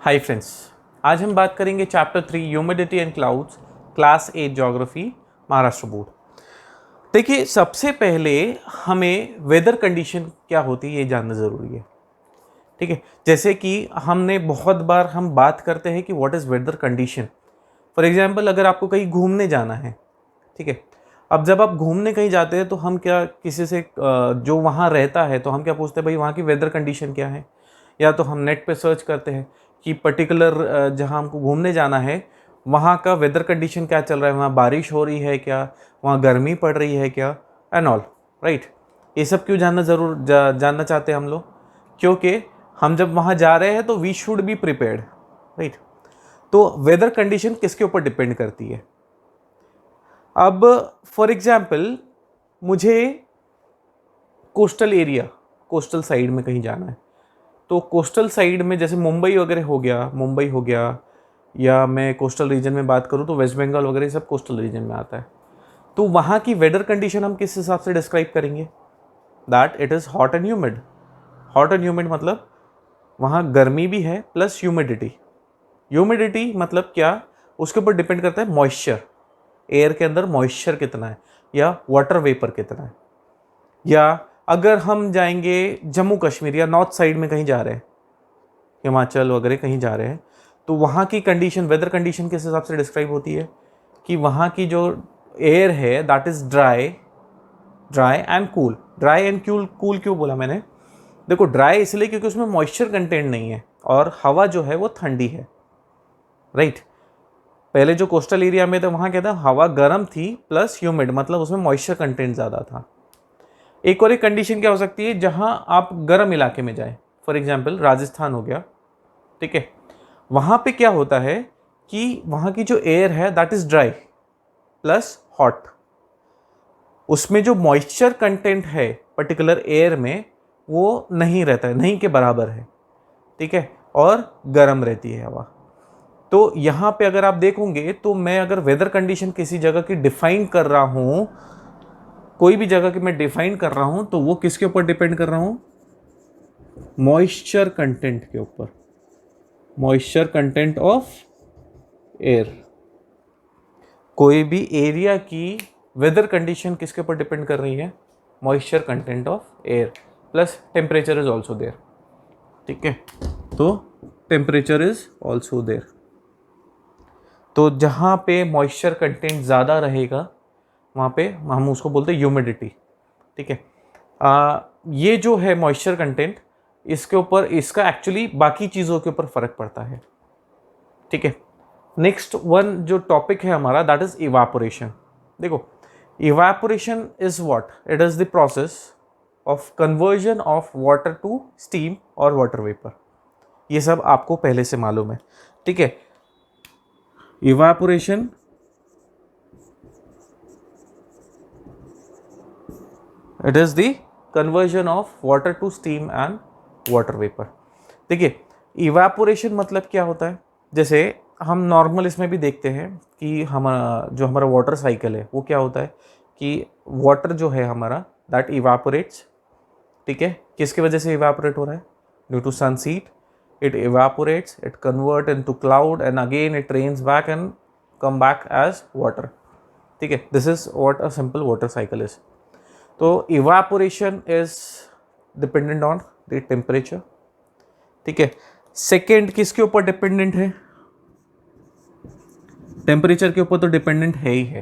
Hi friends, आज हम बात करेंगे chapter 3 humidity and clouds, class 8 geography, Maharashtra board. देखिए, सबसे पहले हमें वेदर कंडीशन क्या होती है ये जानना ज़रूरी है। ठीक है, जैसे कि हमने बहुत बार हम बात करते हैं कि what is weather condition. For example, अगर आपको कहीं घूमने जाना है, ठीक है, अब जब आप घूमने कहीं जाते हैं तो हम क्या किसी से जो वहाँ रहता है तो हम क्या पूछते हैं, भाई वहाँ की वेदर कंडीशन क्या है। या तो हम नेट पे सर्च करते हैं कि पर्टिकुलर जहाँ हमको घूमने जाना है वहाँ का वेदर कंडीशन क्या चल रहा है, वहाँ बारिश हो रही है क्या, वहाँ गर्मी पड़ रही है क्या, एंड ऑल। राइट, ये सब क्यों जानना चाहते हैं हम लोग? क्योंकि हम जब वहाँ जा रहे हैं तो we should be prepared. Right, तो वेदर कंडीशन किसके ऊपर डिपेंड करती है? अब फॉर एग्जाम्पल, मुझे कोस्टल एरिया, कोस्टल साइड में कहीं जाना है, तो कोस्टल साइड में जैसे मुंबई वगैरह हो गया, मुंबई हो गया, या मैं कोस्टल रीजन में बात करूँ तो वेस्ट बंगाल वगैरह सब कोस्टल रीजन में आता है। तो वहाँ की वेदर कंडीशन हम किस हिसाब से डिस्क्राइब करेंगे? That it is hot and humid. Hot and humid मतलब वहाँ गर्मी भी है प्लस ह्यूमिडिटी। ह्यूमिडिटी मतलब क्या? उसके ऊपर डिपेंड करता है मॉइस्चर, एयर के अंदर मॉइस्चर कितना है या वाटर वेपर कितना है। या अगर हम जाएंगे जम्मू कश्मीर या नॉर्थ साइड में कहीं जा रहे हैं, हिमाचल वगैरह कहीं जा रहे हैं, तो वहाँ की कंडीशन, वेदर कंडीशन किस हिसाब से डिस्क्राइब होती है कि वहाँ की जो एयर है that is dry, dry and cool. Dry and cool क्यों बोला मैंने? देखो, ड्राई इसलिए क्योंकि उसमें मॉइस्चर कंटेंट नहीं है और हवा जो है वो ठंडी है। राइट, पहले जो कोस्टल एरिया में था वहाँ क्या था, हवा गर्म थी प्लस ह्यूमिड, मतलब उसमें मॉइस्चर कंटेंट ज़्यादा था। एक और एक कंडीशन क्या हो सकती है, जहाँ आप गर्म इलाके में जाएं, फॉर एग्जाम्पल राजस्थान हो गया, ठीक है, वहाँ पे क्या होता है कि वहाँ की जो एयर है that is dry plus hot, उसमें जो मॉइस्चर कंटेंट है पर्टिकुलर एयर में वो नहीं रहता है, नहीं के बराबर है। ठीक है, और गर्म रहती है हवा। तो यहाँ पे अगर आप देखोगे तो मैं अगर वेदर कंडीशन किसी जगह की डिफाइन कर रहा हूँ, कोई भी जगह की मैं डिफाइन कर रहा हूँ, तो वो किसके ऊपर डिपेंड कर रहा हूँ? मॉइस्चर कंटेंट के ऊपर, मॉइस्चर कंटेंट ऑफ एयर। कोई भी एरिया की वेदर कंडीशन किसके ऊपर डिपेंड कर रही है? Moisture content of air plus temperature is also there. ठीक है, तो टेम्परेचर इज ऑल्सो देयर। तो जहाँ पे मॉइस्चर कंटेंट ज़्यादा रहेगा वहाँ पे हम उसको बोलते हैं ह्यूमिडिटी। ठीक है, ये जो है मॉइस्चर कंटेंट, इसके ऊपर, इसका एक्चुअली बाकी चीज़ों के ऊपर फर्क पड़ता है। ठीक है, नेक्स्ट वन जो टॉपिक है हमारा दैट इज इवापोरेशन। देखो, evaporation is what? It is the process of conversion of water to steam और वाटर वेपर। ये सब आपको पहले से मालूम है। ठीक है, evaporation it is the conversion of water to steam and water vapour. देखिए, इवापोरेशन मतलब क्या होता है? जैसे हम नॉर्मल इसमें भी देखते हैं कि हमारा वाटर साइकिल है वो क्या होता है कि वाटर जो है हमारा दैट इवापोरेट्स। ठीक है, किसकी वजह से इवापोरेट हो रहा है? Due to sunset it evaporates, it convert into cloud and again it rains back and come back as water. ठीक है, this is what a simple water cycle is. तो evaporation is dependent on the temperature. ठीक है, second किसके ऊपर dependent है? Temperature के ऊपर तो डिपेंडेंट है ही है।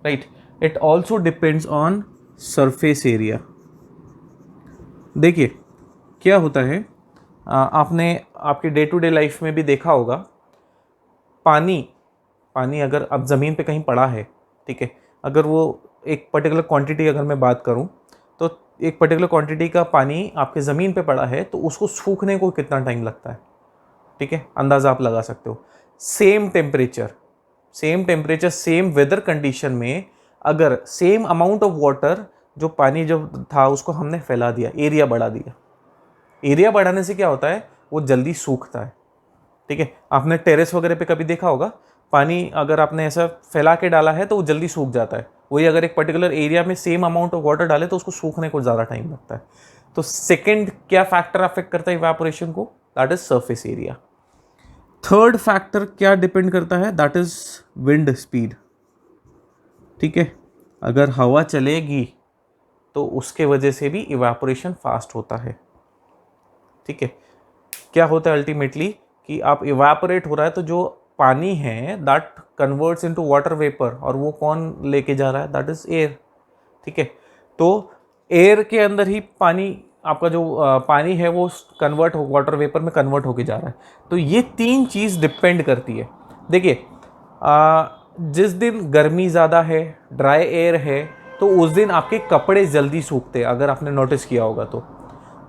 Right, it also depends on surface area. देखिए क्या होता है, आपने आपके डे टू डे लाइफ में भी देखा होगा, पानी पानी अगर अब ज़मीन पे कहीं पड़ा है, ठीक है, अगर वो एक पर्टिकुलर क्वांटिटी, अगर मैं बात करूं तो एक पर्टिकुलर क्वांटिटी का पानी आपके ज़मीन पे पड़ा है तो उसको सूखने को कितना टाइम लगता है? ठीक है, अंदाज़ा आप लगा सकते हो। Same temperature, same weather condition में अगर सेम अमाउंट ऑफ वाटर, जो पानी जो था उसको हमने फैला दिया, एरिया बढ़ा दिया, एरिया बढ़ाने से क्या होता है? वो जल्दी सूखता है। ठीक है, आपने टेरेस वगैरह पे कभी देखा होगा, पानी अगर आपने ऐसा फैला के डाला है तो वो जल्दी सूख जाता है। वही अगर एक पर्टिकुलर एरिया में सेम अमाउंट ऑफ वाटर डाले तो उसको सूखने को ज़्यादा टाइम लगता है। तो सेकंड क्या फैक्टर अफेक्ट करता है इवेपोरेशन को? That is surface area. Third factor क्या डिपेंड करता है, दैट इज विंड स्पीड। ठीक है, अगर हवा चलेगी तो उसके वजह से भी इवापोरेशन फास्ट होता है। ठीक है, क्या होता है अल्टीमेटली कि आप इवापोरेट हो रहा है तो जो पानी है that converts into water vapour, और वो कौन लेके जा रहा है, दैट इज एयर। ठीक है, तो एयर के अंदर ही पानी, आपका जो पानी है वो कन्वर्ट हो वाटर वेपर में कन्वर्ट होके जा रहा है। तो ये तीन चीज़ डिपेंड करती है। देखिए, जिस दिन गर्मी ज़्यादा है, ड्राई एयर है, तो उस दिन आपके कपड़े जल्दी सूखते हैं, अगर आपने नोटिस किया होगा तो।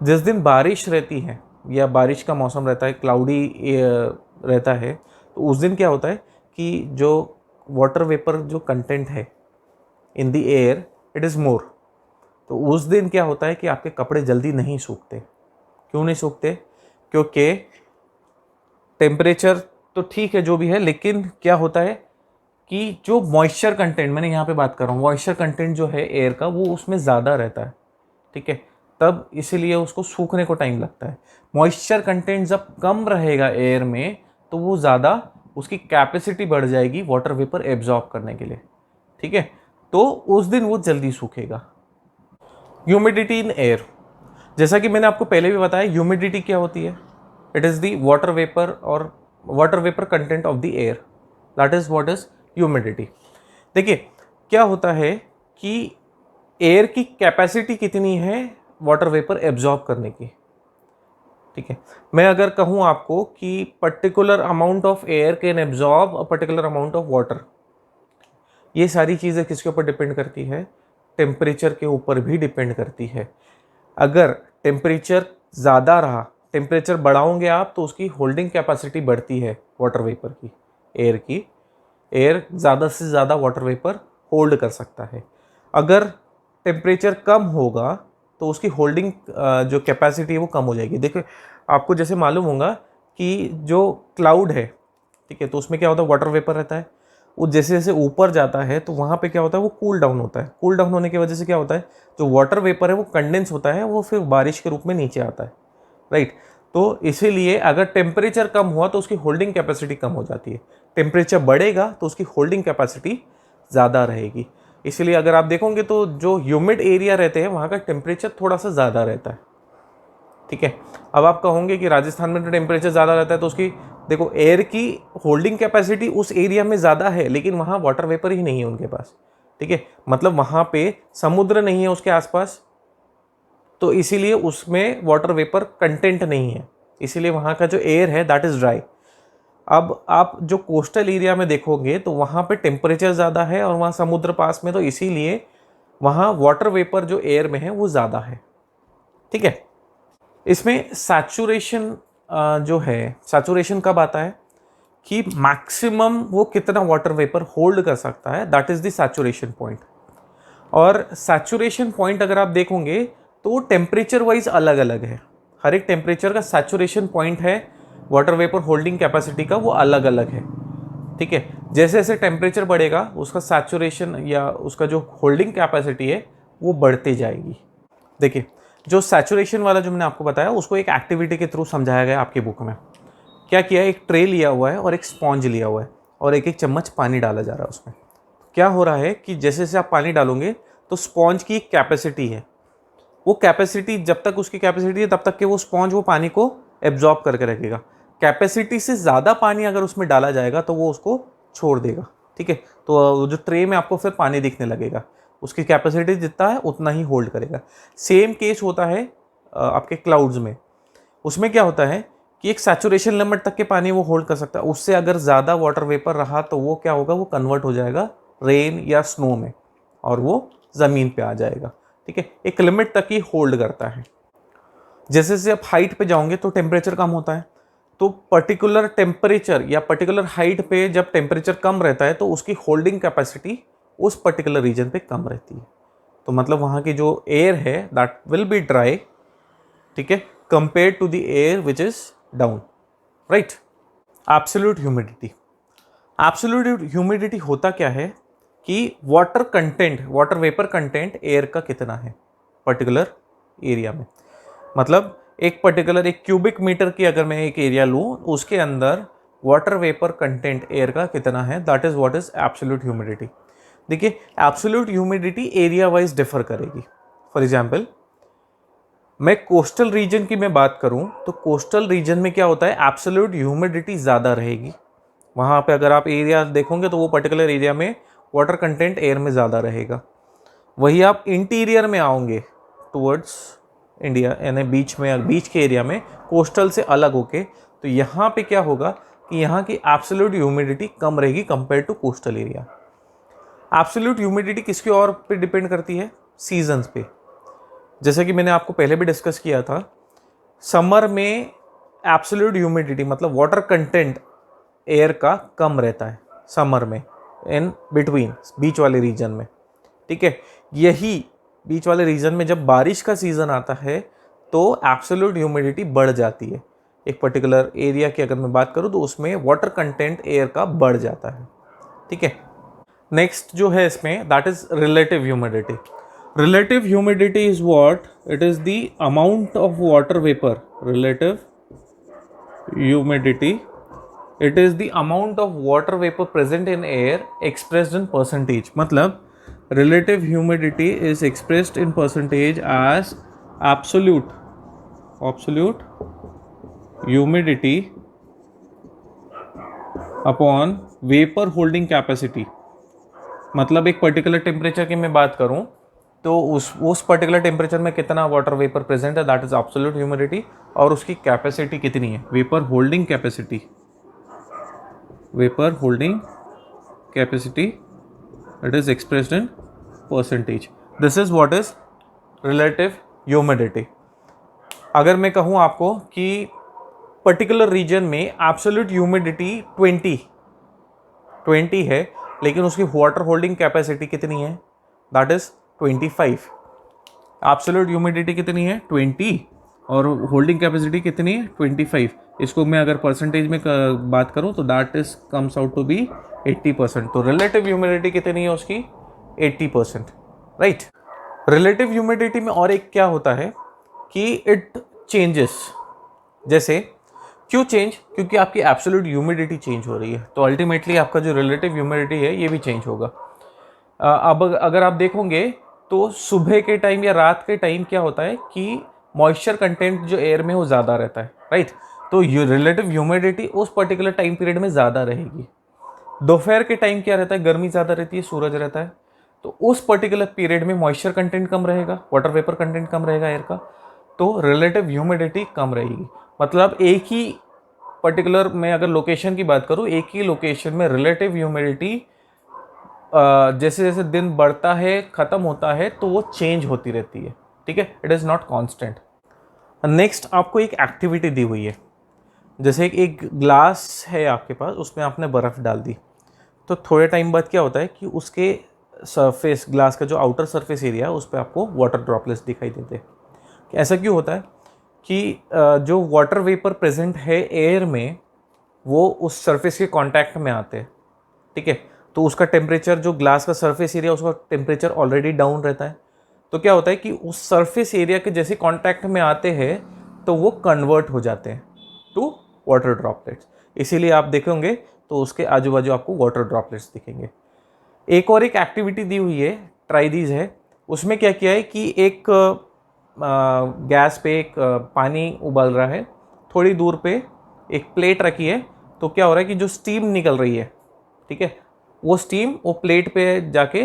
जिस दिन बारिश रहती है या बारिश का मौसम रहता है, क्लाउडी रहता है, तो उस दिन क्या होता है कि जो वाटर वेपर जो कंटेंट है in the air it is more, तो उस दिन क्या होता है कि आपके कपड़े जल्दी नहीं सूखते। क्यों नहीं सूखते? क्योंकि टेम्परेचर तो ठीक है जो भी है, लेकिन क्या होता है कि जो मॉइस्चर कंटेंट, मैंने यहाँ पे बात कर रहा हूँ, मॉइस्चर कंटेंट जो है एयर का वो उसमें ज़्यादा रहता है। ठीक है, तब इसीलिए उसको सूखने को टाइम लगता है। मॉइस्चर कंटेंट जब कम रहेगा एयर में तो वो ज़्यादा, उसकी कैपेसिटी बढ़ जाएगी वाटर वेपर एब्जॉर्ब करने के लिए। ठीक है, तो उस दिन वो जल्दी सूखेगा। ह्यूमिडिटी इन एयर, जैसा कि मैंने आपको पहले भी बताया, ह्यूमिडिटी क्या होती है, it is the water vapour और water vapour content of the air, that is what is humidity. देखिए क्या होता है कि एयर की कैपेसिटी कितनी है वाटर वेपर एब्जॉर्ब करने की। ठीक है, मैं अगर कहूँ आपको कि particular amount of air can absorb a particular amount of water, ये सारी चीज़ें किसके ऊपर डिपेंड करती है, टेम्परेचर के ऊपर भी डिपेंड करती है। अगर टेम्परेचर ज़्यादा रहा, टेम्परेचर बढ़ाओगे आप तो उसकी होल्डिंग कैपेसिटी बढ़ती है वाटर वेपर की, एयर की। एयर ज़्यादा से ज़्यादा वाटर वेपर होल्ड कर सकता है। अगर टेम्परेचर कम होगा तो उसकी होल्डिंग जो कैपेसिटी है वो कम हो जाएगी। देखिए आपको जैसे मालूम होगा कि जो क्लाउड है, ठीक है, तो उसमें क्या होता है, वाटर वेपर रहता है, वो जैसे जैसे ऊपर जाता है तो वहाँ पे क्या होता है, वो कूल डाउन होता है। कूल डाउन होने की वजह से क्या होता है, जो वाटर वेपर है वो कंडेंस होता है, वो फिर बारिश के रूप में नीचे आता है। राइट, तो इसीलिए अगर टेम्परेचर कम हुआ तो उसकी होल्डिंग कैपेसिटी कम हो जाती है, टेम्परेचर बढ़ेगा तो उसकी होल्डिंग कैपेसिटी ज़्यादा रहेगी। इसलिए अगर आप देखोगे तो जो ह्यूमिड एरिया रहते हैं वहाँ का टेम्परेचर थोड़ा सा ज़्यादा रहता है। ठीक है, अब आप कहोगे कि राजस्थान में तो टेम्परेचर ज़्यादा रहता है, तो उसकी देखो एयर की होल्डिंग कैपेसिटी उस एरिया में ज़्यादा है, लेकिन वहाँ वाटर वेपर ही नहीं है उनके पास। ठीक है, मतलब वहाँ पे समुद्र नहीं है उसके आसपास, तो इसीलिए उसमें वाटर वेपर कंटेंट नहीं है, इसीलिए वहाँ का जो एयर है दैट इज़ ड्राई। अब आप जो कोस्टल एरिया में देखोगे तो वहाँ पे टेम्परेचर ज़्यादा है और वहाँ समुद्र पास में, तो इसीलिए वहाँ वाटर वेपर जो एयर में है वो ज़्यादा है। ठीक है, इसमें सैचुरेशन जो है, सैचुरेशन कब आता है कि मैक्सिमम वो कितना वाटर वेपर होल्ड कर सकता है, that is the saturation point. और सैचुरेशन पॉइंट अगर आप देखोगे तो टेम्परेचर वाइज अलग अलग है, हर एक टेम्परेचर का सैचुरेशन पॉइंट है वाटर वेपर होल्डिंग कैपेसिटी का, वो अलग अलग है। ठीक है, जैसे जैसे टेम्परेचर बढ़ेगा उसका सैचुरेशन या उसका जो होल्डिंग कैपेसिटी है वो बढ़ती जाएगी। देखिए जो सैचुरेशन वाला जो मैंने आपको बताया उसको एक एक्टिविटी के थ्रू समझाया गया आपकी बुक में। क्या किया है, एक ट्रे लिया हुआ है और एक स्पॉन्ज लिया हुआ है और एक एक चम्मच पानी डाला जा रहा है उसमें। क्या हो रहा है कि जैसे जैसे आप पानी डालोगे तो स्पॉन्ज की एक कैपेसिटी है, वो कैपेसिटी जब तक उसकी कैपेसिटी है तब तक के वो स्पॉन्ज वो पानी को एब्जॉर्ब करके रखेगा। कैपेसिटी से ज़्यादा पानी अगर उसमें डाला जाएगा तो वो उसको छोड़ देगा। ठीक है, तो जो ट्रे में आपको फिर पानी दिखने लगेगा, उसकी कैपेसिटी जितना है उतना ही होल्ड करेगा। सेम केस होता है आपके क्लाउड्स में। उसमें क्या होता है कि एक सैचुरेशन लिमिट तक के पानी वो होल्ड कर सकता है, उससे अगर ज़्यादा वाटर वेपर रहा तो वो क्या होगा, वो कन्वर्ट हो जाएगा रेन या स्नो में और वो ज़मीन पे आ जाएगा। ठीक है, एक लिमिट तक ही होल्ड करता है। जैसे जैसे आप हाइट पे जाओगे तो टेम्परेचर कम होता है, तो पर्टिकुलर टेम्परेचर या पर्टिकुलर हाइट पे जब टेम्परेचर कम रहता है तो उसकी होल्डिंग कैपेसिटी उस पर्टिकुलर रीजन पे कम रहती है। तो मतलब वहाँ की जो एयर है दैट विल बी ड्राई, ठीक है, compare to the air which is down. Right, absolute humidity. Absolute humidity होता क्या है कि water content, water vapour content air का कितना है पर्टिकुलर एरिया में। मतलब एक पर्टिकुलर एक क्यूबिक मीटर की अगर मैं एक एरिया लूँ उसके अंदर वाटर वेपर कंटेंट एयर का कितना है, that is what is absolute humidity. देखिए absolute humidity area wise differ करेगी। फॉर एग्जांपल मैं कोस्टल रीजन की मैं बात करूं तो कोस्टल रीजन में क्या होता है, एब्सोल्यूट ह्यूमिडिटी ज़्यादा रहेगी। वहाँ पे अगर आप एरिया देखोगे तो वो पर्टिकुलर एरिया में वाटर कंटेंट एयर में ज़्यादा रहेगा। वही आप इंटीरियर में आओगे टुवर्ड्स इंडिया यानी बीच में, बीच के एरिया में कोस्टल से अलग होके, तो यहाँ पे क्या होगा कि यहाँ की एब्सोल्यूट ह्यूमिडिटी कम रहेगी compare to coastal area. Absolute humidity किसके और पे डिपेंड करती है, सीजन्स पे। जैसे कि मैंने आपको पहले भी डिस्कस किया था, समर में एब्सोल्यूट ह्यूमिडिटी मतलब वाटर कंटेंट एयर का कम रहता है समर में इन बिटवीन बीच वाले रीजन में, ठीक है। यही बीच वाले रीजन में जब बारिश का सीज़न आता है तो एब्सोल्यूट ह्यूमिडिटी बढ़ जाती है। एक पर्टिकुलर एरिया की अगर मैं बात करूँ तो उसमें वाटर कंटेंट एयर का बढ़ जाता है, ठीक है। नेक्स्ट जो है इसमें that is relative humidity. Relative humidity is what, it is the amount of water vapour. Relative humidity, it is the amount of water vapour present in air expressed in percentage. मतलब relative humidity is expressed in percentage as absolute humidity upon vapor holding capacity। मतलब एक particular temperature की मैं बात करूं तो उस particular temperature में कितना वाटर वेपर प्रेजेंट है, दैट इज एब्सोल्यूट ह्यूमिडिटी। और उसकी कैपेसिटी कितनी है, vapour holding capacity, vapour holding capacity, it is expressed in percentage. This is what is relative humidity. अगर मैं कहूँ आपको कि पर्टिकुलर रीजन में एब्सोल्यूट ह्यूमिडिटी 20 है लेकिन उसकी वाटर होल्डिंग कैपेसिटी कितनी है, दैट इज 25। एब्सोल्यूट ह्यूमिडिटी कितनी है 20 और होल्डिंग कैपेसिटी कितनी है 25। इसको मैं अगर परसेंटेज में बात करूँ तो that is comes out to be 80%। तो रिलेटिव ह्यूमिडिटी कितनी है उसकी 80%, राइट। रिलेटिव ह्यूमिडिटी में और एक क्या होता है कि इट चेंजेस। जैसे क्यों चेंज, क्योंकि आपकी एब्सोल्यूट ह्यूमिडिटी चेंज हो रही है तो अल्टीमेटली आपका जो रिलेटिव ह्यूमिडिटी है ये भी चेंज होगा। अब अगर आप देखोगे तो सुबह के टाइम या रात के टाइम क्या होता है कि मॉइस्चर कंटेंट जो एयर में वो ज़्यादा रहता है, राइट। तो रिलेटिव ह्यूमिडिटी उस पर्टिकुलर टाइम पीरियड में ज़्यादा रहेगी। दोपहर के टाइम क्या रहता है, गर्मी ज़्यादा रहती है, सूरज रहता है, तो उस पर्टिकुलर पीरियड में मॉइस्चर कंटेंट कम रहेगा, वाटर वेपर कंटेंट कम रहेगा एयर का, तो रिलेटिव ह्यूमिडिटी कम रहेगी। मतलब एक ही पर्टिकुलर मैं अगर लोकेशन की बात करूँ, एक ही लोकेशन में रिलेटिव ह्यूमिडिटी जैसे जैसे दिन बढ़ता है ख़त्म होता है तो वो चेंज होती रहती है, ठीक है। It is not constant. Next आपको एक एक्टिविटी दी हुई है, जैसे एक ग्लास है आपके पास, उसमें आपने बर्फ़ डाल दी, तो थोड़े टाइम बाद क्या होता है कि उसके सरफेस, ग्लास का जो आउटर सरफेस एरिया है उस पर आपको वाटर ड्रॉपलेट्स दिखाई देते हैं। ऐसा क्यों होता है कि जो वाटर वेपर प्रेजेंट है एयर में वो उस सरफेस के कांटेक्ट में आते हैं, ठीक है। तो उसका टेम्परेचर, जो ग्लास का सरफेस एरिया उसका टेम्परेचर ऑलरेडी डाउन रहता है, तो क्या होता है कि उस सरफेस एरिया के जैसे कांटेक्ट में आते हैं तो वो कन्वर्ट हो जाते हैं टू वाटर ड्रॉपलेट्स। इसीलिए आप देखेंगे तो उसके आजू बाजू आपको वाटर ड्रॉपलेट्स दिखेंगे। एक और एक एक्टिविटी दी हुई है, ट्राई दीज है, उसमें क्या किया है कि एक गैस पे एक पानी उबल रहा है, थोड़ी दूर पे एक प्लेट रखी है, तो क्या हो रहा है कि जो स्टीम निकल रही है, ठीक है, वो स्टीम वो प्लेट पे जाके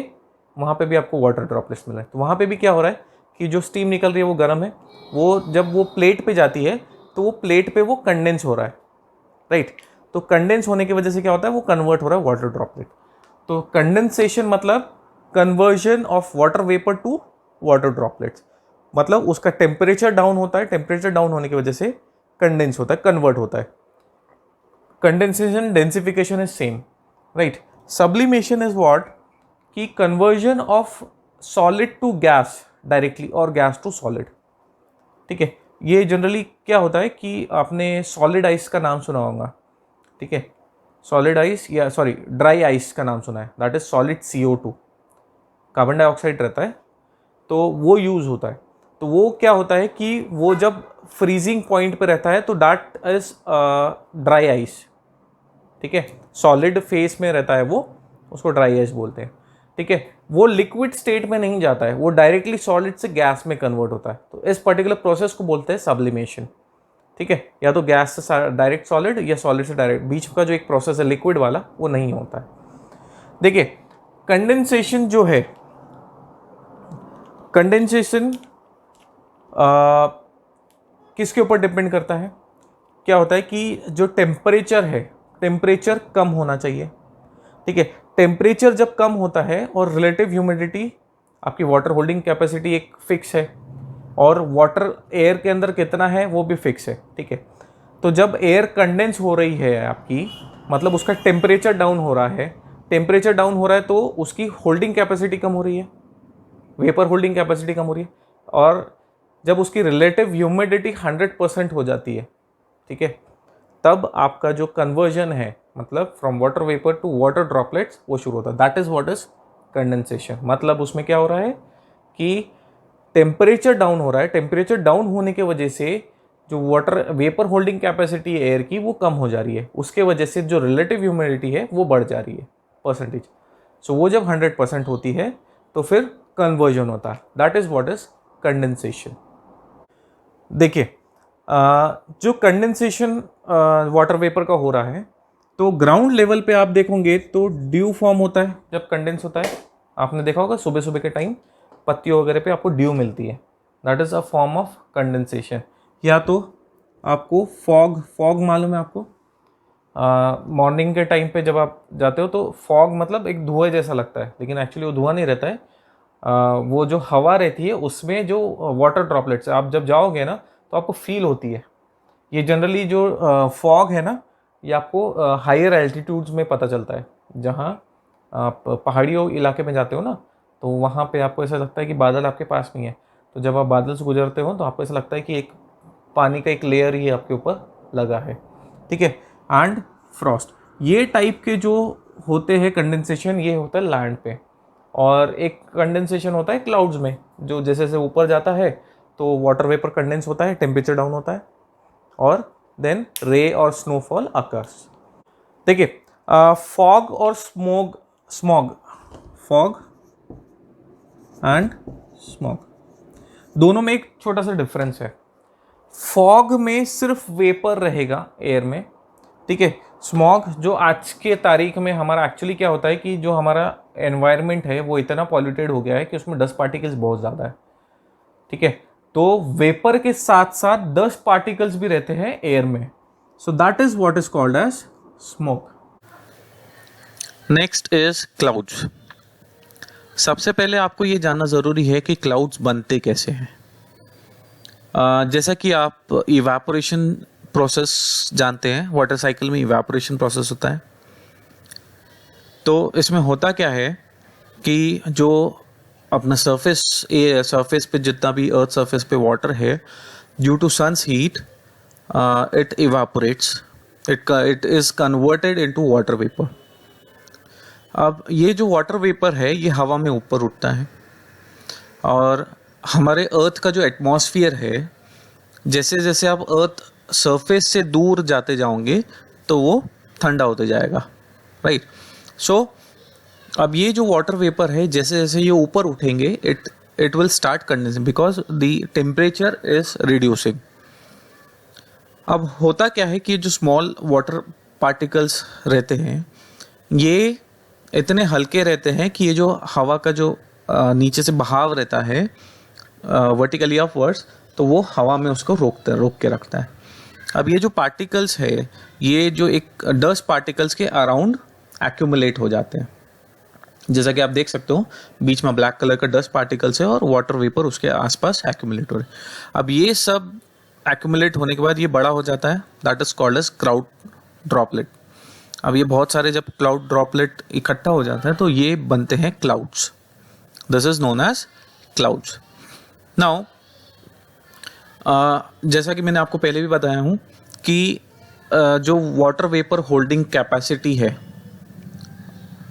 वहाँ पे भी आपको वाटर ड्रॉपलेट्स मिल रहे हैं। तो वहाँ पे भी क्या हो रहा है कि जो स्टीम निकल रही है वो गर्म है, वो जब वो प्लेट पे जाती है तो वो प्लेट पे वो कंडेंस हो रहा है, राइट। तो कंडेंस होने की वजह से क्या होता है, वो कन्वर्ट हो रहा है वाटर ड्रॉपलेट। तो कंडेंसेशन मतलब conversion of water vapour to water droplets, मतलब उसका टेम्परेचर डाउन होता है, टेम्परेचर डाउन होने की वजह से कंडेंस होता है, कन्वर्ट होता है। Condensation densification is same, right. Sublimation is what, कि conversion of solid to gas directly और गैस टू सॉलिड, ठीक है। ये जनरली क्या होता है कि आपने सॉलिड आइस का नाम सुना होगा, ठीक है, सॉलिड आइस या सॉरी ड्राई आइस का नाम सुना है, that is solid CO2, carbon dioxide रहता है, तो वो यूज़ होता है। तो वो क्या होता है कि वो जब फ्रीजिंग पॉइंट पे रहता है तो दैट इज ड्राई आइस, ठीक है, सॉलिड फेस में रहता है वो, उसको ड्राई आइस बोलते हैं, ठीक है। वो लिक्विड स्टेट में नहीं जाता है, वो डायरेक्टली सॉलिड से गैस में कन्वर्ट होता है, तो इस पर्टिकुलर प्रोसेस को बोलते हैं सब्लिमेशन, ठीक है। या तो गैस से डायरेक्ट सॉलिड या सॉलिड से डायरेक्ट, बीच का जो एक प्रोसेस है लिक्विड वाला वो नहीं होता है। देखिए कंडेंसेशन जो है, कंडेंसेशन किसके ऊपर डिपेंड करता है, क्या होता है कि जो टेम्परेचर है, टेम्परेचर कम होना चाहिए, ठीक है। टेम्परेचर जब कम होता है और रिलेटिव ह्यूमिडिटी, आपकी वाटर होल्डिंग कैपेसिटी एक फिक्स है, और वाटर एयर के अंदर कितना है वो भी फिक्स है, ठीक है। तो जब एयर कंडेंस हो रही है आपकी, मतलब उसका टेम्परेचर डाउन हो रहा है, टेम्परेचर डाउन हो रहा है तो उसकी होल्डिंग कैपेसिटी कम हो रही है, वेपर होल्डिंग कैपेसिटी कम हो रही है, और जब उसकी रिलेटिव ह्यूमिडिटी 100% हो जाती है, ठीक है, तब आपका जो कन्वर्जन है, मतलब from water vapour to water droplets, वो शुरू होता है। That is what is condensation. मतलब उसमें क्या हो रहा है कि टेम्परेचर डाउन हो रहा है, टेम्परेचर डाउन होने के वजह से जो वाटर वेपर होल्डिंग कैपेसिटी है एयर की वो कम हो जा रही है, उसके वजह से जो रिलेटिव ह्यूमिडिटी है वो बढ़ जा रही है परसेंटेज। सो वो जब 100% होती है तो फिर कन्वर्जन होता है, that is what is condensation. देखिए जो कंडेंसेशन वाटर वेपर का हो रहा है, तो ग्राउंड लेवल पे आप देखोगे तो ड्यू फॉर्म होता है जब कंडेंस होता है। आपने देखा होगा सुबह सुबह के टाइम पत्तियों वगैरह पे आपको ड्यू मिलती है, that is a form of condensation. या तो आपको फॉग मालूम है आपको, मॉर्निंग के टाइम पे जब आप जाते हो तो फॉग मतलब एक धुआं जैसा लगता है, लेकिन एक्चुअली वो धुआं नहीं रहता है, वो जो हवा रहती है उसमें जो वाटर ड्रॉपलेट्स आप जब जाओगे ना तो आपको फील होती है। ये जनरली जो फॉग है ना, ये आपको हायर एल्टीट्यूड्स में पता चलता है, जहाँ आप पहाड़ियों इलाके में जाते हो ना, तो वहाँ पे आपको ऐसा लगता है कि बादल आपके पास में है, तो जब आप बादल से गुजरते हो तो आपको ऐसा लगता है कि एक पानी का एक लेयर ही आपके ऊपर लगा है, ठीक है। एंड फ्रॉस्ट, ये टाइप के जो होते हैं कंडेंसेशन, ये होता है लैंड पे। और एक कंडेंसेशन होता है क्लाउड्स में, जो जैसे जैसे ऊपर जाता है तो वाटर वेपर कंडेंस होता है, टेम्परेचर डाउन होता है, और देन रे और स्नोफॉल अकर्स। देखिए फॉग और स्मॉग फॉग एंड स्मॉग दोनों में एक छोटा सा डिफरेंस है। फॉग में सिर्फ वेपर रहेगा एयर में, ठीक है। स्मॉग जो आज के तारीख में हमारा एक्चुअली क्या होता है कि जो हमारा एनवायरनमेंट है वो इतना पॉल्यूटेड हो गया है कि उसमें डस्ट पार्टिकल्स बहुत ज़्यादा है, ठीक है। तो वेपर के साथ साथ डस्ट पार्टिकल्स भी रहते हैं एयर में, so that is what is called as smoke. Next is clouds. सबसे पहले आपको ये जानना ज़रूरी है कि क्लाउड्स बनते कैसे हैं। जैसा कि आप इवेपोरेशन प्रोसेस जानते हैं, वाटर साइकिल में इवेपोरेशन प्रोसेस होता है। तो इसमें होता क्या है कि जो अपना सरफेस पे जितना भी अर्थ सरफेस पे वाटर है, due to sun's heat it evaporates, it is converted into water vapour. अब ये जो वाटर वेपर है ये हवा में ऊपर उठता है, और हमारे अर्थ का जो एटमॉस्फेयर है, जैसे जैसे आप अर्थ सरफेस से दूर जाते जाओगे तो वो ठंडा होते जाएगा, राइट। सो अब ये जो वाटर वेपर है जैसे जैसे ये ऊपर उठेंगे it will start condensing because the temperature is reducing. अब होता क्या है कि जो स्मॉल वाटर पार्टिकल्स रहते हैं ये इतने हल्के रहते हैं कि ये जो हवा का जो नीचे से बहाव रहता है वर्टिकली अपवर्ड्स, तो वो हवा में उसको रोक के रखता है। अब ये जो पार्टिकल्स है ये जो एक डस्ट पार्टिकल्स के अराउंड एक्यूमुलेट हो जाते हैं, जैसा कि आप देख सकते हो बीच में ब्लैक कलर का डस्ट पार्टिकल्स है और वाटर वेपर उसके आसपास एक्यूमुलेट हो रहे हैं। अब ये सब एक्यूमुलेट होने के बाद ये बड़ा हो जाता है, that is called as cloud droplet. अब ये बहुत सारे जब क्लाउड ड्रॉपलेट इकट्ठा हो जाता है तो ये बनते हैं clouds, this is known as clouds. Now जैसा कि मैंने आपको पहले भी बताया हूँ कि जो वाटर वेपर होल्डिंग कैपेसिटी है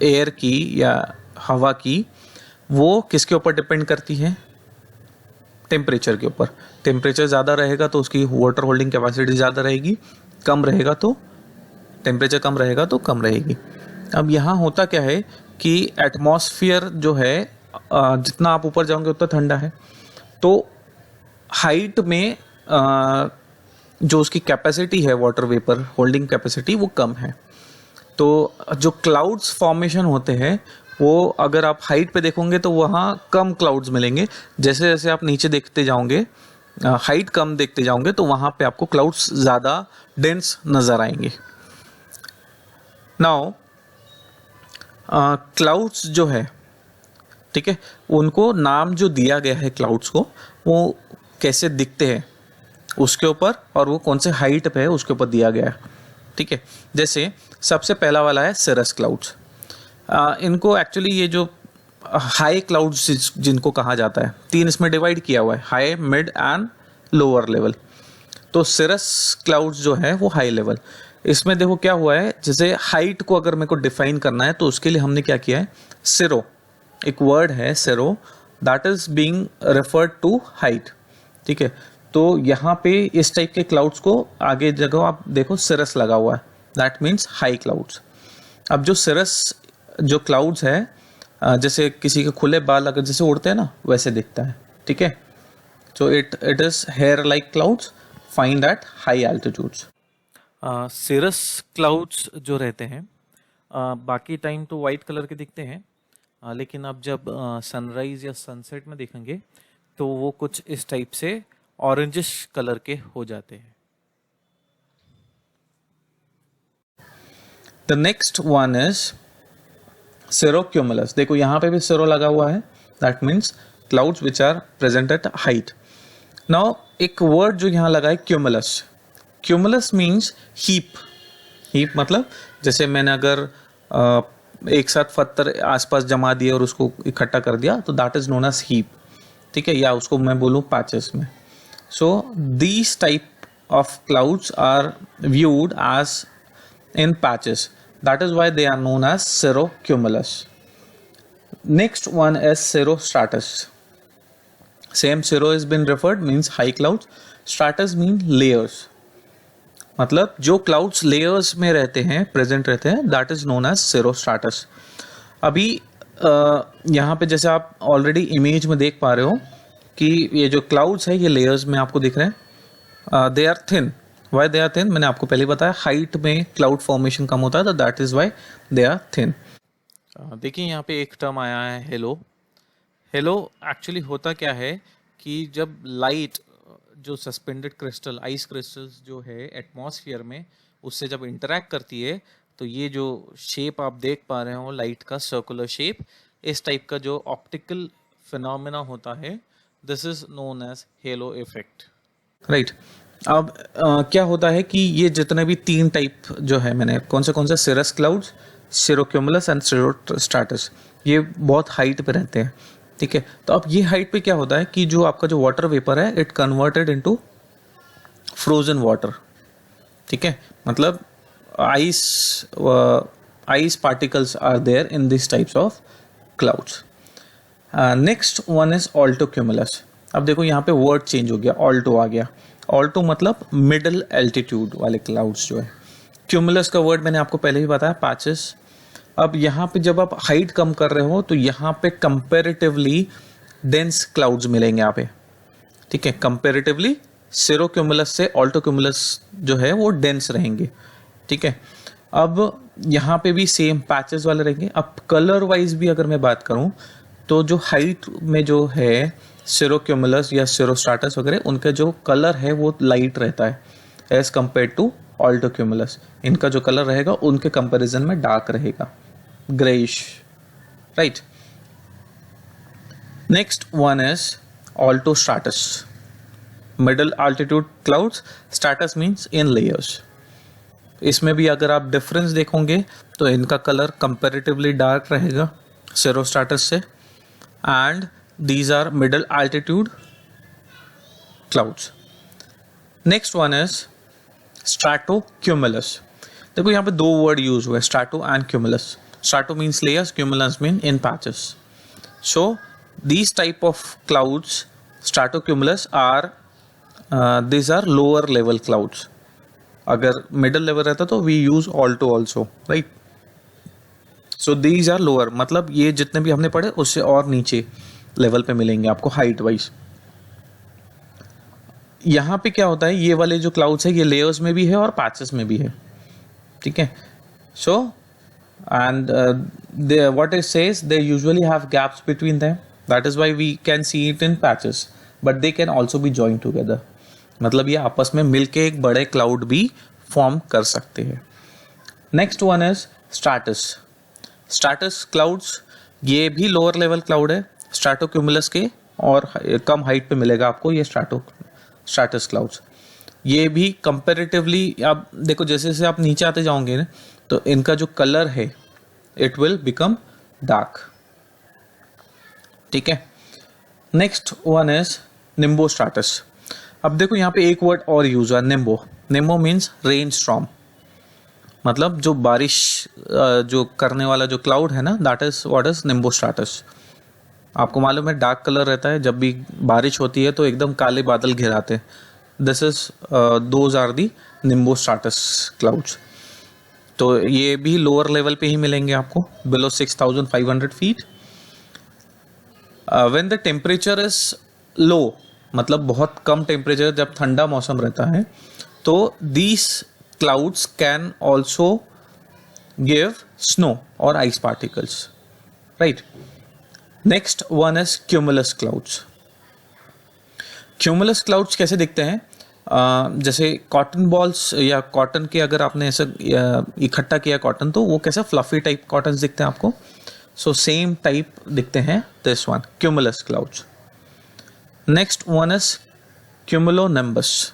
एयर की या हवा की, वो किसके ऊपर डिपेंड करती है? टेम्परेचर के ऊपर। टेम्परेचर ज़्यादा रहेगा तो उसकी वाटर होल्डिंग कैपेसिटी ज़्यादा रहेगी, कम रहेगा तो टेम्परेचर कम रहेगा तो कम रहेगी। अब यहाँ होता क्या है कि एटमॉस्फेयर जो है जितना आप ऊपर जाओगे उतना ठंडा है, तो हाइट में जो उसकी कैपेसिटी है वाटर वेपर होल्डिंग कैपेसिटी वो कम है। तो जो क्लाउड्स फॉर्मेशन होते हैं वो अगर आप हाइट पे देखोगे तो वहाँ कम क्लाउड्स मिलेंगे। जैसे जैसे आप नीचे देखते जाओगे, हाइट कम देखते जाओगे, तो वहाँ पे आपको क्लाउड्स ज़्यादा डेंस नज़र आएंगे। नाउ क्लाउड्स जो है, ठीक है, उनको नाम जो दिया गया है क्लाउड्स को, वो कैसे दिखते हैं उसके ऊपर और वो कौन से हाइट पे है उसके ऊपर दिया गया है, ठीक है। जैसे सबसे पहला वाला है सिरस क्लाउड्स। इनको एक्चुअली ये जो हाई क्लाउड्स जिनको कहा जाता है, 3 इसमें डिवाइड किया हुआ है, high, mid and lower level. तो सिरस क्लाउड्स जो है वो हाई लेवल। इसमें देखो क्या हुआ है, जैसे हाइट को अगर मेरे को डिफाइन करना है तो उसके लिए हमने क्या किया है, सिरो, एक वर्ड है cirro, that is being referred to height, ठीक है। तो यहाँ पे इस टाइप के क्लाउड्स को आगे जगह आप देखो सिरस लगा हुआ है, दैट मीन्स हाई क्लाउड्स। अब जो सिरस जो क्लाउड्स है, जैसे किसी के खुले बाल अगर जैसे उड़ते हैं ना वैसे दिखता है, ठीक है। So it is here like clouds find at high altitudes. Cirrus clouds जो रहते हैं बाकी टाइम तो वाइट कलर के दिखते हैं, लेकिन आप जब सनराइज या सनसेट में देखेंगे तो वो कुछ इस टाइप से ऑरेंजिश कलर के हो जाते हैं। The next one is cirrocumulus. देखो यहाँ पे भी सिरो लगा हुआ है, that means clouds which are present at height. Now एक वर्ड जो यहाँ लगा है cumulus. Cumulus means heap. Heap मतलब जैसे मैंने अगर एक साथ पत्थर आसपास जमा दिए और उसको इकट्ठा कर दिया तो that is known as heap, ठीक है, या उसको मैं बोलूँ पैचेस में। So these type of clouds are viewed as in patches, that is why they are known as cirrocumulus. Next one is cirrostratus. Same cirro has been referred means high clouds, stratus mean layers, मतलब जो clouds layers में रहते हैं, present रहते हैं, that is known as cirrostratus. अभी यहाँ पे जैसे आप already image में देख पा रहे हो कि ये जो clouds है ये layers में आपको दिख रहे हैं, they are thin. Why they are thin? मैंने आपको पहले बताया हाइट में क्लाउड फॉर्मेशन कम होता है, तो that is why they are thin. देखिए यहाँ पे एक टर्म आया है हेलो। हेलो एक्चुअली होता क्या है कि जब लाइट जो सस्पेंडेड क्रिस्टल आइस क्रिस्टल्स जो है एटमॉस्फेयर में उससे जब इंटरेक्ट करती है तो ये जो शेप आप देख पा रहे हो लाइट का सर्कुलर शेप, इस टाइप का जो ऑप्टिकल फिनोमेना होता है, this is known as halo effect, right. अब क्या होता है कि ये जितने भी 3 टाइप जो है मैंने कौन से सिरस क्लाउड्स, सिरोक्यूमुलस एंड सिरोस्ट्राटस, ये बहुत हाइट पे रहते हैं, ठीक है। तो अब ये हाइट पे क्या होता है कि जो आपका जो वाटर वेपर है it converted into frozen water, ठीक है, मतलब ice particles are there in this types of clouds. Next one is altocumulus. अब देखो यहाँ पे वर्ड चेंज हो गया, ऑल्टो आ गया। ऑल्टो मतलब मिडल एल्टीट्यूड वाले क्लाउड्स जो है। क्यूमुलस का वर्ड मैंने आपको पहले ही बताया, पैचेस। अब यहाँ पे जब आप हाइट कम कर रहे हो तो यहाँ पे कंपैरेटिवली डेंस क्लाउड्स मिलेंगे यहाँ पे, ठीक है। कंपैरेटिवली सिरोक्यूमुलस से ऑल्टोक्यूमुलस जो है वो डेंस रहेंगे, ठीक है। अब यहाँ पे भी सेम पैचेस वाले रहेंगे। अब कलर वाइज भी अगर मैं बात करूँ तो जो हाइट में जो है सिरोक्यूमुलस या सिरोस्ट्राटस वगैरह, उनका जो कलर है वो लाइट रहता है एज कम्पेयर टू ऑल्टोक्यूमुलस। इनका जो कलर रहेगा उनके कंपैरिजन में डार्क रहेगा, greyish, right. Next one is altostratus, middle altitude clouds. Stratus means in layers. इसमें भी अगर आप डिफरेंस देखोगे तो इनका कलर कंपैरेटिवली डार्क रहेगा सिरोस्ट्राटस से, and these are middle altitude clouds. Next one is stratocumulus. देखो यहाँ पे 2 वर्ड यूज हुए, strato and cumulus. Strato means layers, cumulus mean in patches. So these type of clouds, stratocumulus, are these are lower level clouds. अगर middle level रहता तो we use alto also, right. So these are lower, मतलब ये जितने भी हमने पढ़े उससे और नीचे लेवल पे मिलेंगे आपको हाइट वाइज। यहाँ पे क्या होता है, ये वाले जो क्लाउड्स है ये लेयर्स में भी है और पैचेस में भी है, ठीक है। सो and what it says, they usually have gaps between them, that is why we can see it in patches, but they can also be joined together, मतलब ये आपस में मिलके एक बड़े क्लाउड भी फॉर्म कर सकते हैं। Next one is stratus. Stratus clouds ये भी लोअर लेवल क्लाउड है स्ट्रैटोक्यूमुलस के, और कम हाइट पे मिलेगा आपको ये स्ट्रैटस क्लाउड्स। ये भी कंपैरेटिवली आप देखो जैसे जैसे आप नीचे आते जाओगे ना तो इनका जो कलर है इट विल बिकम डार्क, ठीक है। Next one is nimbostratus. अब देखो यहाँ पे एक वर्ड और यूज है, nimbo. Nimbo means rain storm, मतलब जो बारिश जो करने वाला जो क्लाउड है ना, that is what is nimbostratus. आपको मालूम है डार्क कलर रहता है, जब भी बारिश होती है तो एकदम काले बादल घिराते हैं। This is those are the nimbostratus clouds. तो ये भी लोअर लेवल पे ही मिलेंगे आपको, below 6500 feet. When the temperature is low, मतलब बहुत कम टेम्परेचर, जब ठंडा मौसम रहता है, तो these clouds can also give snow और ice particles, right. Next one is cumulus clouds. Cumulus clouds कैसे दिखते हैं, जैसे कॉटन बॉल्स या कॉटन के, अगर आपने ऐसा इकट्ठा किया कॉटन तो वो कैसा फ्लफी टाइप कॉटन दिखते हैं आपको, सो सेम टाइप दिखते हैं this one cumulus clouds. Next one is cumulonimbus.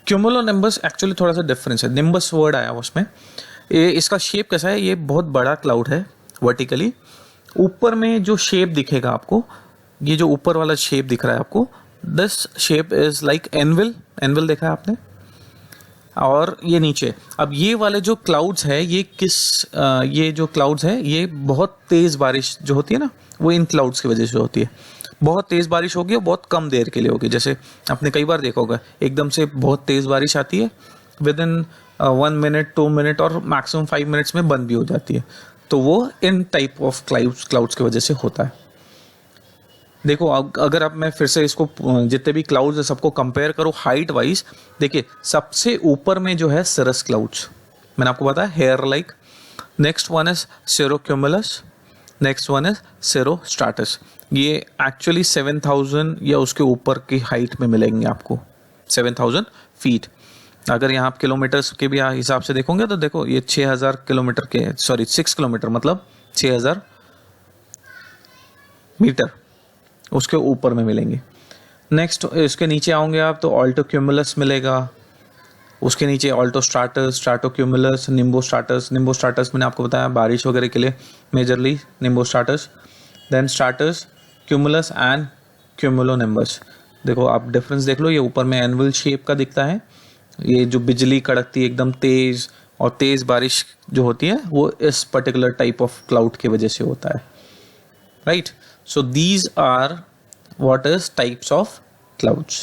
Cumulonimbus actually थोड़ा सा डिफरेंस है, निम्बस वर्ड आया उसमें। इसका शेप कैसा है, ये बहुत बड़ा क्लाउड है वर्टिकली। ऊपर में जो शेप दिखेगा आपको, ये जो ऊपर वाला शेप दिख रहा है आपको, this shape is like anvil. Anvil देखा है आपने, और ये नीचे। अब ये वाले जो क्लाउड्स है ये ये जो क्लाउड्स है ये बहुत तेज बारिश जो होती है ना, वो इन क्लाउड्स की वजह से होती है। बहुत तेज बारिश होगी और बहुत कम देर के लिए होगी। जैसे आपने कई बार देखा होगा, एकदम से बहुत तेज बारिश आती है, विद इन 1 मिनट 2 मिनट और मैक्सिमम 5 मिनट्स में बंद भी हो जाती है। तो वो इन टाइप ऑफ क्लाउड्स की वजह से होता है। देखो अगर अब मैं फिर से इसको जितने भी क्लाउड्स है सबको कंपेयर करूँ हाइट वाइज, देखिए सबसे ऊपर में जो है सरस क्लाउड्स, मैंने आपको बताया here like. Next one is cirrocumulus, next one is cirrostratus. ये एक्चुअली 7000 या उसके ऊपर की हाइट में मिलेंगे आपको, 7000 फीट। अगर यहाँ आप किलोमीटर्स के भी हिसाब से देखोगे तो देखो ये 6000 किलोमीटर के, सॉरी 6 किलोमीटर मतलब 6000 मीटर उसके ऊपर में मिलेंगे। नेक्स्ट इसके नीचे आओगे आप तो ऑल्टोक्यूमुलस मिलेगा, उसके नीचे ऑल्टोस्ट्रैटस, स्ट्रैटोक्यूमुलस, निम्बो स्ट्रैटस। निम्बो स्ट्रैटस मैंने आपको बताया बारिश वगैरह के लिए majorly nimbostratus, then stratus, cumulus and cumulonimbus. देखो आप डिफरेंस देख लो, ये ऊपर में एनवल शेप का दिखता है, ये जो बिजली कड़कती है एकदम तेज और तेज बारिश जो होती है वो इस पर्टिकुलर टाइप ऑफ क्लाउड की वजह से होता है, right. So these are what is types of clouds.